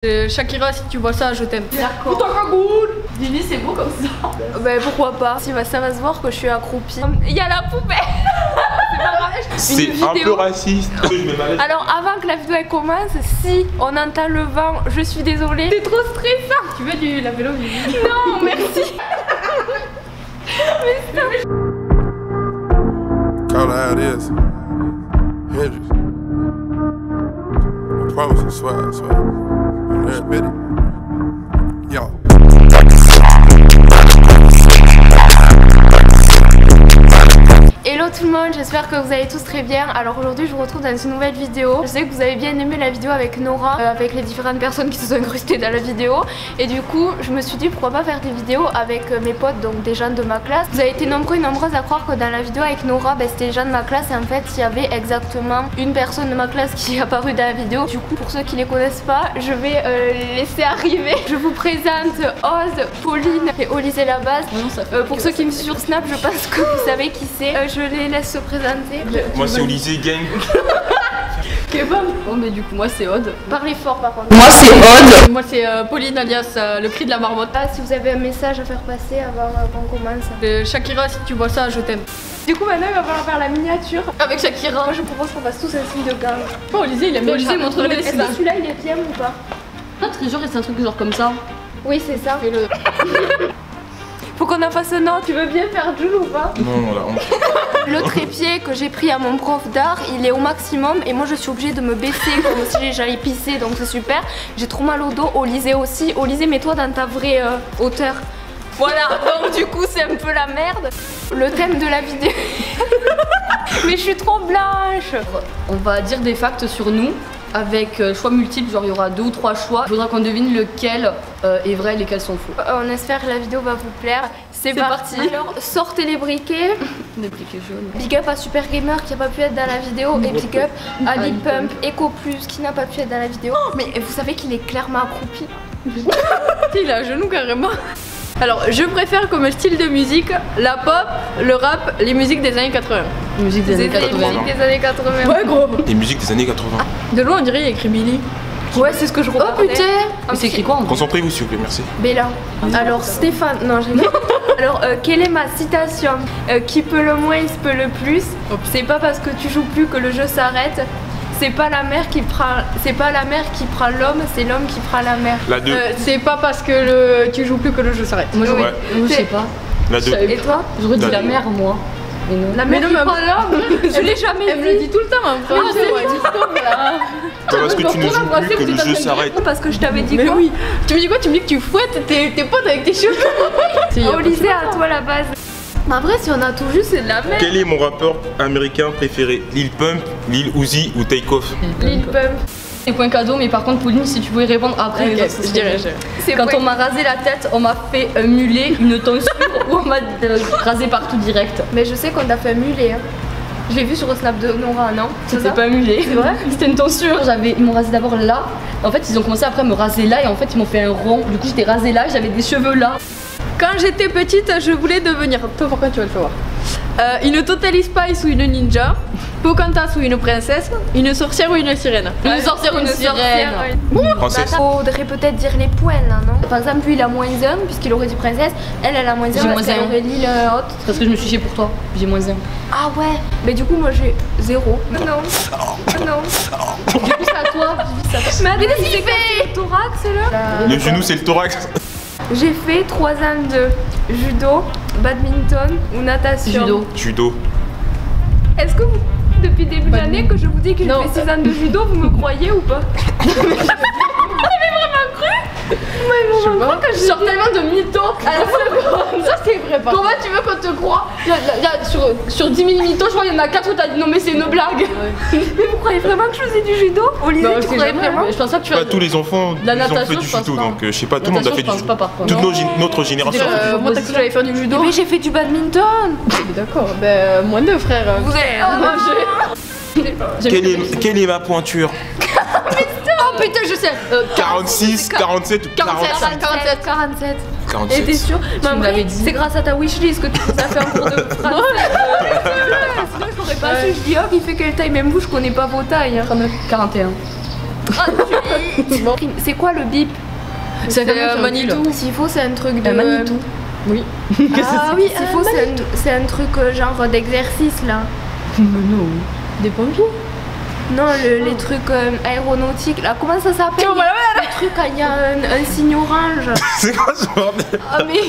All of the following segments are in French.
Shakira, si tu vois ça, je t'aime. D'accord. Putain, cagoule. Vivi, c'est beau comme ça. Ben pourquoi pas. Si, ça va se voir que je suis accroupie. Il y a la poubelle. C'est un peu raciste. Alors avant que la vidéo elle commence, si on entend le vent, je suis désolée. C'est trop stressant. Tu veux du la vélo, Vivi? Non, merci. Mais stop. Call her how it is. Hendrix. I promise you, swear, I swear. I'm there, admit it. Yo. Hello tout le monde, j'espère que vous allez tous très bien. Alors aujourd'hui je vous retrouve dans une nouvelle vidéo. Je sais que vous avez bien aimé la vidéo avec Nora, avec les différentes personnes qui se sont incrustées dans la vidéo. Et du coup je me suis dit pourquoi pas faire des vidéos avec mes potes, donc des gens de ma classe. Vous avez été nombreux et nombreuses à croire que dans la vidéo avec Nora, c'était les gens de ma classe. Et en fait il y avait exactement une personne de ma classe qui est apparue dans la vidéo. Du coup pour ceux qui les connaissent pas, je vais les laisser arriver. Je vous présente Oz, Pauline et Olysée Labase. Pour ceux qui me suivent sur Snap, je pense que vous savez qui c'est. Je les laisse se présenter. Moi c'est Olysée Gang. Kebab. Oh mais du coup moi c'est Aude. Parlez fort par contre. Moi c'est Aude. Moi c'est Pauline alias le cri de la marmotte. Ah, si vous avez un message à faire passer avant qu'on commence. Shakira, si tu vois ça, je t'aime. Du coup maintenant il va falloir faire la miniature. Avec Shakira. Moi je propose qu'on fasse tous un signe de gang. Oh Olysée il aime bien. Olysée montre le Est-ce que celui-là il est bien ou pas? Notre trésor c'est un truc genre comme ça. Oui c'est ça. Faut qu'on en fasse un autre. Tu veux bien faire Jules ou pas? Non, là, Le trépied que j'ai pris à mon prof d'art, il est au maximum et moi je suis obligée de me baisser comme si j'allais pisser, donc c'est super. J'ai trop mal au dos, Olysée aussi. Olysée, mets-toi dans ta vraie hauteur. Voilà, donc du coup c'est un peu la merde. Le thème de la vidéo. Mais je suis trop blanche. On va dire des facts sur nous avec choix multiples, genre il y aura 2 ou 3 choix. Il faudra qu'on devine lequel est vrai et lesquels sont faux. On espère que la vidéo va vous plaire. C'est parti. Alors sortez les briquets. Des briquets jaunes. Big up à Super Gamer qui n'a pas pu être dans la vidéo et big up à Lil Pump, Eco Plus qui n'a pas pu être dans la vidéo. Mais vous savez qu'il est clairement accroupi. Il a un genou carrément. Alors je préfère comme style de musique la pop, le rap, les musiques des années 80. Les musiques des années 80. Musiques des années 80. Ouais gros. les musiques des années 80. De loin on dirait il y a écrit Billy. Ouais c'est ce que je regarde. Oh putain. Mais c'est écrit quoi en Concentrez-vous s'il vous plaît, merci. Bella. Alors Stéphane, non j'ai Alors quelle est ma citation? Qui peut le moins peut le plus. C'est pas parce que tu joues plus que le jeu s'arrête. C'est pas la mer qui prend l'homme, c'est l'homme qui prend la mer. La 2. C'est pas parce que tu joues plus que le jeu s'arrête. Moi Ouais. je sais pas. La 2. Et toi? J'aurais dit La la deux. mer moi. Mais non. La mer qui prend l'homme? Je l'ai jamais dit. Elle me le dit tout le temps en Non, français. Pas parce que tu ne joues plus que le jeu s'arrête. Parce que je t'avais dit Mais quoi? oui. Tu me dis quoi? Tu me dis que tu fouettes tes potes avec tes cheveux. Olysée, à toi la base. En vrai si on a tout juste c'est de la merde. Quel est mon rappeur américain préféré? Lil Pump, Lil Uzi ou Takeoff? Lil Pump. Des points cadeaux, mais par contre Pauline si tu pouvais répondre après Ok, les autres, je dirais. C'est Quand point. on m'a rasé la tête, on m'a fait un mulet, une tonsure ou on m'a rasé partout direct. Mais je sais qu'on t'a fait un mulet. Hein. Je l'ai vu sur le snap de Nora, non? C'était pas un mulet. C'est vrai? C'était une tonsure. Ils m'ont rasé d'abord là. En fait, ils ont commencé après à me raser là et en fait, ils m'ont fait un rond. Du coup, j'étais rasée là, j'avais des cheveux là. Quand j'étais petite, je voulais devenir. Toi, pourquoi tu vas le savoir? Une Totally Spice ou une ninja, Pocahontas ou une princesse, une sorcière ou une sirène. Une sorcière ou une sirène. Princesse. Faudrait peut-être dire les points là, non? Par exemple, lui il a -1 puisqu'il aurait dit princesse, elle a -1 J'ai parce qu'elle -1. aurait Lille haute. C'est parce que je me suis chiée pour toi. J'ai -1. Ah ouais, mais du coup moi j'ai 0. Non, non. Du coup, c'est à toi. Mais attendez, c'est quoi? C'est le thorax là? Le genou c'est le thorax. J'ai fait 3 ans de judo, badminton ou natation. Judo. Judo. Est-ce que vous, depuis le début de l'année que je vous dis que j'ai fait 6 ans de judo, vous me croyez ou pas? Vous avez vraiment cru? Moi ils m'ont vraiment cru que Je sors tellement de mythos à la seconde. Ça, c'est vrai. Comment tu veux qu'on te croie? Sur 10 000 mythos, je crois qu'il y en a 4 où t'as dit non, mais c'est une blague. Mais vous croyez vraiment que je faisais du judo? Olysée, tu croyais vraiment? Je pense pas que tu Pas tous les enfants La ils ont fait natation, du je pense judo pas. donc je sais pas, tout le monde a fait du Je pense judo. pas par contre. Toute notre génération. Moi, t'as cru que j'allais faire du judo? Mais j'ai fait du badminton. D'accord, ben moins deux frères. Vous avez... Quelle est ma pointure? Oh putain, je sais. 46, 47 ou 47. 47. 47. Et t'es sûr? Mais en me vrai, l'avais dit. c'est grâce à ta wishlist que tu nous as fait un cours de français. Sinon je n'aurais pas su. Je dis oh il fait quelle taille? Même vous je connais pas vos tailles. 39, 41. Bon. C'est quoi le bip? C'est Manitou. S'il faut, c'est un truc de. Manitou. Oui. Ah oui, s'il faut, c'est un truc genre d'exercice là. Non. Des pompiers. Non, les trucs aéronautiques là, comment ça s'appelle? Les trucs quand il y a un signe orange. C'est quoi ce bordel? Ah mais.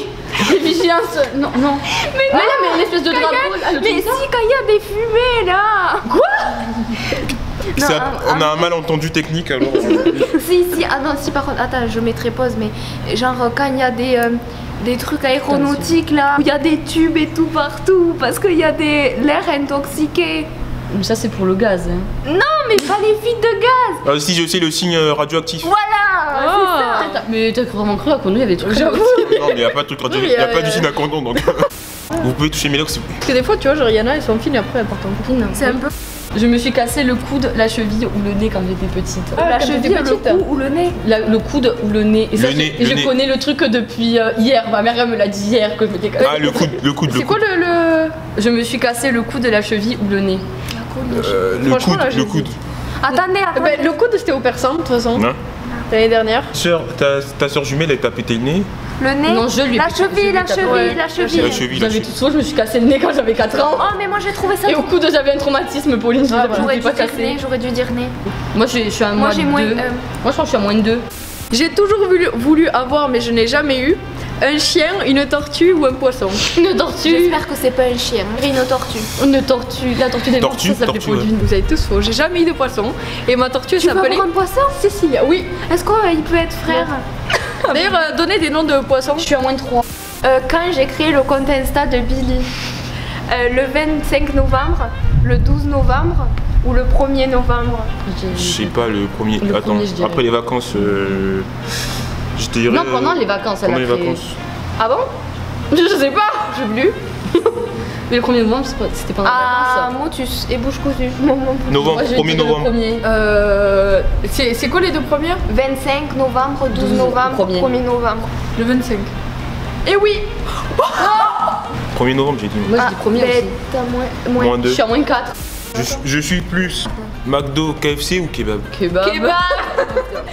Les vigilances. Non. Mais là, mais une espèce de drapeau. Mais si, quand il y a des fumées là. Non, On a un malentendu technique alors. Si, ah non, si par contre, attends, je mettrai pause, mais genre quand il y a des trucs aéronautiques là, où il y a des tubes et tout partout, parce qu'il y a l'air intoxiqué. Mais ça, c'est pour le gaz. Hein. Non, mais pas les fuites de gaz. Si, je sais le signe radioactif. Voilà, c'est ça. Mais t'as vraiment cru à qu'on il y avait des trucs. Non, mais il n'y a pas de truc radioactif, il n'y a pas d'usine à condom donc. Vous pouvez toucher Mélox s'il vous plaît. Parce que des fois, tu vois, genre Yana, elle s'enfile et après, elle part en copine. C'est un peu. Je me suis cassé le coude, la cheville ou le nez quand j'étais petite. La cheville, le cou ou le nez? Le coude ou le nez. Et ça, je connais le truc depuis hier. Ma mère, elle me l'a dit hier que je m'étais cassé. Ah, le coude. C'est quoi le. Je me suis cassé le coude, la cheville ou le nez. Le coude. Attendez. Ben, le coude, c'était au persan, de toute façon. L'année dernière. Sœur, ta soeur jumelle, elle t'a pété le nez? Le nez? Non, je lui ai La pété- cheville. La cheville. J'avais tout souvent, je me suis cassé le nez quand j'avais 4 ans. Oh, mais moi j'ai trouvé ça. Et au coude, j'avais un traumatisme, Pauline. Je J'aurais l'ai dû pas dire cassé. nez, j'aurais dû dire nez. Moi, je suis à Moi moins j'ai de moins. 2. Moi, je pense que je suis à moins de 2. J'ai toujours voulu avoir, mais je n'ai jamais eu, un chien, une tortue ou un poisson. Une tortue. J'espère que c'est pas un chien, une tortue. Une tortue. La tortue des morts, ça s'appelait Tortue, ouais. Pauline. Vous avez tous faux. J'ai jamais eu de poisson. Et ma tortue Tu peux s'appelait. avoir un poisson? Si, oui. Est-ce qu'il peut être frère? D'ailleurs, donnez des noms de poissons. Je suis à moins de 3. Quand j'ai créé le compte Insta de Billy, le 25 novembre, le 12 novembre ou le 1er novembre? Je sais pas, le premier. Le Attends, premier, je dirais. après les vacances, je te dirais. Non, pendant les vacances, elle Pendant a les créé. vacances. Ah bon? Je sais pas, j'ai voulu. Mais le 1er novembre, c'était pendant les Ah, vacances. motus et bouche cousue. Novembre, Moi, je 1er dirais le novembre. premier. C'est quoi les deux premières? 25 novembre, 12 12, novembre, premier. 1er novembre. Le 25. Et oui. 1er novembre, j'ai dit. Moi, je dis premier aussi. T'as moins. Moins Je 2. suis à moins 4. Je suis plus McDo, KFC ou kebab? Kebab.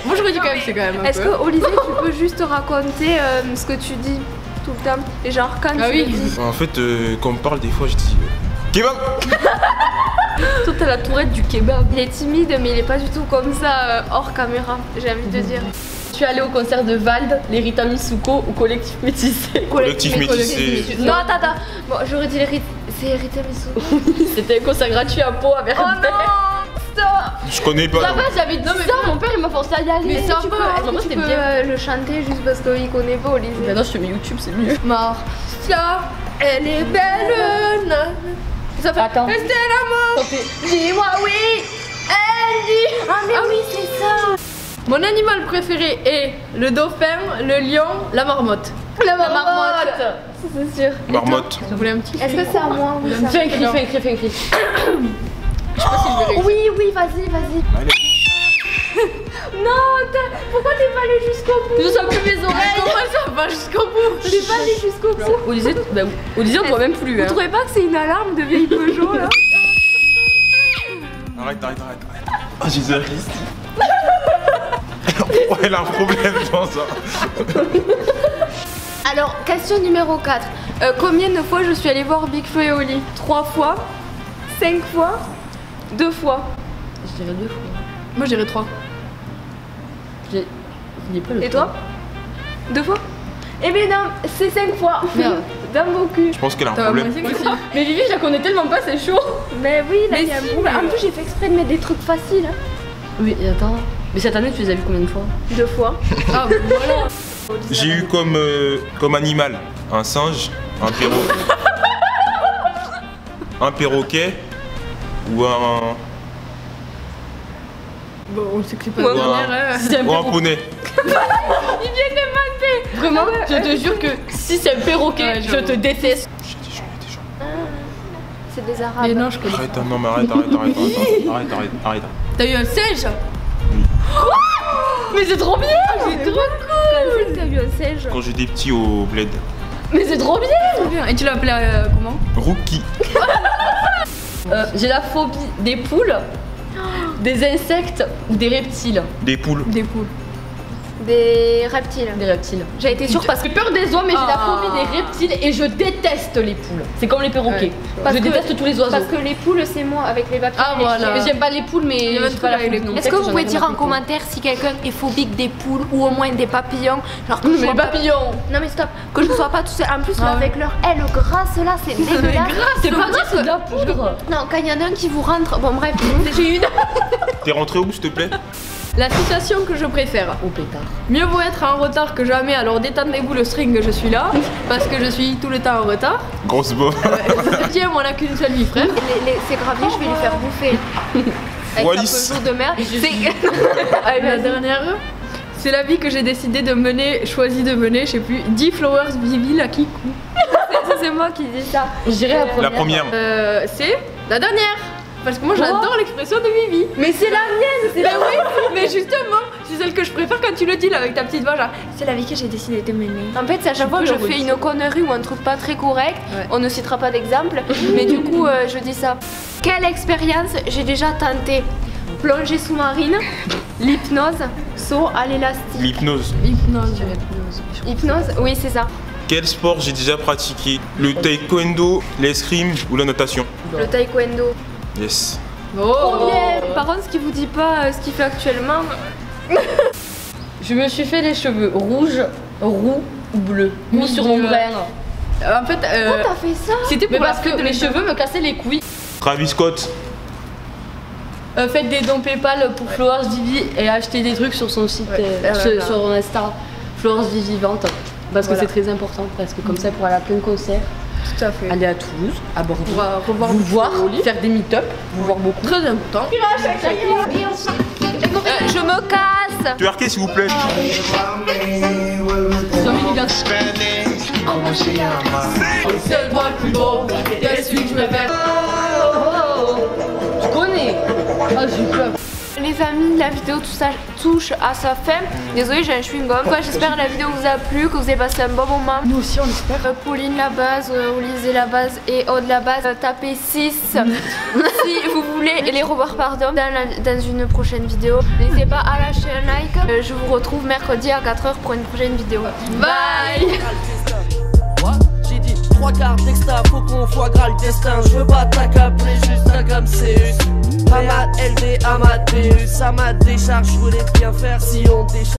Moi, j'aurais dit quand même, c'est quand même. un Est-ce peu. que Olysée, tu peux juste raconter ce que tu dis tout le temps? Et genre quand Ah tu oui. le dis. En fait, quand on me parle, des fois, je dis kebab. Toi, t'as la tourette du kebab. Il est timide, mais il est pas du tout comme ça hors caméra, j'ai envie de dire. Je suis allée au concert de Vald, les Rita Mitsuko ou Collectif Métissé. Collectif métissé. Non, attends. Bon, j'aurais dit c'est Rita Mitsuko. C'était un concert gratuit à Pau avec Oh non, stop. Je connais pas. Ça non. va, j'avais dit ça, mon père il m'a forcé à y aller. Mais ça tu peut, peux, est-ce moi que tu c'était peux bien. le chanter juste parce qu'il connaît pas Olysée? Bah non, je fais mes YouTube, c'est mieux. Mort. Ça, elle est belle. Ça fait. Attends. C'était l'amour. Dis-moi oui. Elle dit. Ah oui, c'est ça. Mon animal préféré est le dauphin, le lion, la marmotte. La marmotte. C'est sûr. Marmotte. Vous voulez un petit? Est-ce que c'est à moi ou ça? Fais un cri, fais un cri, fais un cri. Oui, vas-y. Allez. Non, pourquoi t'es pas allé jusqu'au bout? Je sens plus mes oreilles. Comment ça va jusqu'au bout? T'es pas allé jusqu'au bout. Olysée, bah, Olysée, on voit même plus. Vous Hein. trouvez pas que c'est une alarme de vieille Peugeot là? Arrête. Oh, Jésus-Christ. Ouais, elle a un problème, je pense. Alors, question numéro 4. Combien de fois je suis allée voir Big Flo et Oli? 3 fois? 5 fois? 2 fois? Je dirais 2 fois. Moi, j'irais 3. J'ai pas le Et temps. toi? 2 fois? Eh bien non, c'est 5 fois. Merde. Dans mon cul. Je pense qu'elle a un T'as problème. moins 5 aussi. Mais Vivi, je la connais tellement pas, c'est chaud. Mais oui, là Mais il y a un si, problème. mais- En plus, j'ai fait exprès de mettre des trucs faciles. Hein. Oui, et attends. Mais cette année, tu les as vus combien de fois? 2 fois. Ah, voilà. J'ai eu comme animal un singe, un perroquet. Un perroquet ou un. Bon, on sait que c'est pas Ouais. la dernière. Hein. Si c'est un Ou un perroquet. poney. Il vient de m'inventer. Vraiment, je te jure que si c'est un perroquet, Ouais, je j'avoue. te déteste. J'ai des gens. C'est des Mais arabes. non, je connais. Arrête, non mais arrête. T'as eu un singe? Mais c'est trop bien. C'est trop cool. Quand c'est que t'as vu un singe? Quand j'étais petit au bled. Mais c'est trop bien. Trop bien. Et tu l'as appelé comment? Rookie. J'ai la phobie des poules. Des insectes ou des reptiles? Des poules. Des poules. Des reptiles. Des reptiles. J'ai été sûre parce J'ai que peur des oies, mais j'ai la Ah. phobie des reptiles et je déteste les poules. C'est comme les perroquets. Ouais. Parce Je que- déteste tous les oiseaux. parce que les poules c'est moi avec les papillons. Ah, et les voilà. chiens. Mais j'aime pas les poules, mais y a un j'ai pas la truc avec phobie les non poules. plus. Est-ce que vous J'en ai pouvez rien dire à en foutre. commentaire si quelqu'un est phobique des poules ou au moins des papillons? Genre que je Mais sois les pas- papillons. Non mais stop, que je sois pas tout seul. En plus là Ah ouais. avec leur aile grasse là, c'est dégueulasse. C'est pas dire c'est de la poudre. Non, quand il y en a un qui vous rentre, bon bref, j'ai une. T'es rentré où, s'il te plaît? La situation que je préfère. Oh pétard. Mieux vaut être en retard que jamais, alors détendez-vous le string, je suis là. Parce que je suis tout le temps en retard. Grosse bof. Tiens, on a qu'une seule vie, frère. Ces graviers, je vais lui faire bouffer. Avec Wallis. sa Peugeot de merde. Allez, la dernière. C'est la vie que j'ai décidé de mener, choisi de mener, je sais plus, 10 flowers Vivi à Kikou. C'est moi qui dis ça. Je dirais La première. C'est la dernière. Parce que moi j'adore l'expression de Vivi. Mais c'est la mienne, c'est Mais oui, mais justement, c'est celle que je préfère quand tu le dis là avec ta petite voix genre, c'est la vie que j'ai décidé de mener. En fait, c'est à chaque fois que je fais une connerie ou un truc pas très correct, Ouais. on ne citera pas d'exemple, mais du coup, je dis ça. Quelle expérience j'ai déjà tenté? Plongée sous-marine, l'hypnose, saut à l'élastique. L'hypnose. Hypnose. Hypnose, oui, c'est ça. Quel sport j'ai déjà pratiqué? Le taekwondo, l'escrime ou la natation? Le taekwondo. Yes. Oh, Bien. Par contre, ce qui vous dit pas ce qu'il fait actuellement. Je me suis fait les cheveux rouges, roux ou bleus. Mis Mon sur Dieu. mon brin. En fait, Pourquoi t'as fait ça? c'était Mais pour la parce que fête de mes mes cheveux me cassaient les couilles. Travis Scott. Faites des dons PayPal pour Flowers Vivi et achetez des trucs sur son site, Ouais, voilà. sur Insta, Flowers Vivante. Parce que Voilà. c'est très important, parce que comme ça, pour aller à plein de concerts, Tout à fait. aller à Toulouse, à Bordeaux, On va revoir vous le voir, Flowers. faire des meet-up, vous voir beaucoup. Très important. Je me casse. Twerkez, s'il vous plaît. C'est moi le plus beau, c'est celui que je préfère. Je connais. Ah, j'ai peur. Les amis, la vidéo tout ça touche à sa fin. Désolée, j'ai un chewing-gum. Quoi, j'espère que la vidéo vous a plu, que vous avez passé un bon moment. Nous aussi, on espère. Pauline la base, Olysée la base et Aude la base. Tapez 6 si vous voulez les revoir dans une prochaine vidéo. N'hésitez pas à lâcher un like. Je vous retrouve mercredi à 4h pour une prochaine vidéo. Bye. J'ai dit 3 quarts d'extra, faut qu'on foie gras le destin. Je veux pas t'accabler, juste un gramme Céus. Amad LD, Amadeus, Amad décharge, je voulais bien faire si on décharge.